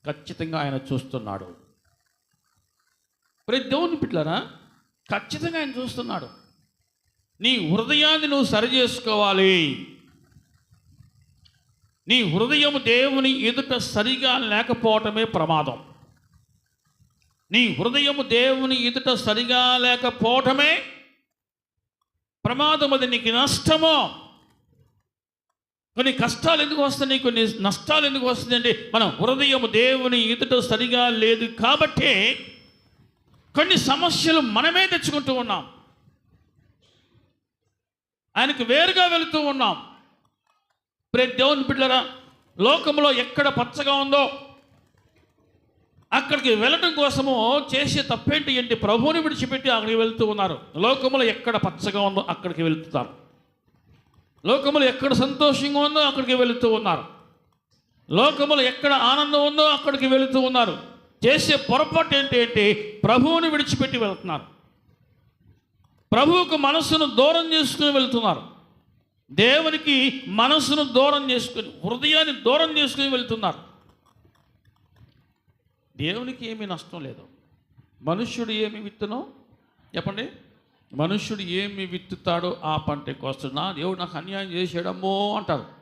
ఖచ్చితంగా ఆయన చూస్తున్నాడు. ప్రతి దేవుని బిడ్డలారా, ఖచ్చితంగా ఆయన చూస్తున్నాడు. నీ హృదయాన్ని నువ్వు సరి చేసుకోవాలి. నీ హృదయం దేవుని ఎదుట సరిగా లేకపోవటమే ప్రమాదం. నీ హృదయము దేవుని ఎదుట సరిగా లేకపోవటమే ప్రమాదం. అది నీకు నష్టమో. కొన్ని కష్టాలు ఎందుకు వస్తున్నాయి, కొన్ని నష్టాలు ఎందుకు వస్తుందంటే మన హృదయం దేవుని ఎదుట సరిగా లేదు కాబట్టి కొన్ని సమస్యలు మనమే తెచ్చుకుంటూ ఉన్నాం. ఆయనకు వేరుగా వెళుతూ ఉన్నాం. ప్రతి దేవుని బిడ్డలారా, లోకంలో ఎక్కడ పచ్చగా ఉందో అక్కడికి వెళ్ళటం కోసము చేసే తప్పేంటి అంటే ప్రభువుని విడిచిపెట్టి అక్కడికి వెళుతూ ఉన్నారు. లోకంలో ఎక్కడ పచ్చగా ఉందో అక్కడికి వెళుతున్నారు. లోకములు ఎక్కడ సంతోషంగా ఉందో అక్కడికి వెళుతూ ఉన్నారు. లోకములు ఎక్కడ ఆనందం ఉందో అక్కడికి వెళుతూ ఉన్నారు. చేసే పొరపాటు ఏంటి అంటే ప్రభువుని విడిచిపెట్టి వెళ్తున్నారు. ప్రభువుకు మనస్సును దూరం చేసుకుని వెళ్తున్నారు. దేవునికి మనస్సును దూరం చేసుకుని, హృదయాన్ని దూరం చేసుకుని వెళ్తున్నారు. దేవునికి ఏమీ నష్టం లేదు. మనుష్యుడు ఏమి విత్తునో చెప్పండి, మనుష్యుడు ఏమి విత్తుతాడో ఆ పంట కోస్తున్నా. దేవుడు నాకు అన్యాయం చేసాడమ్మో అంటారు.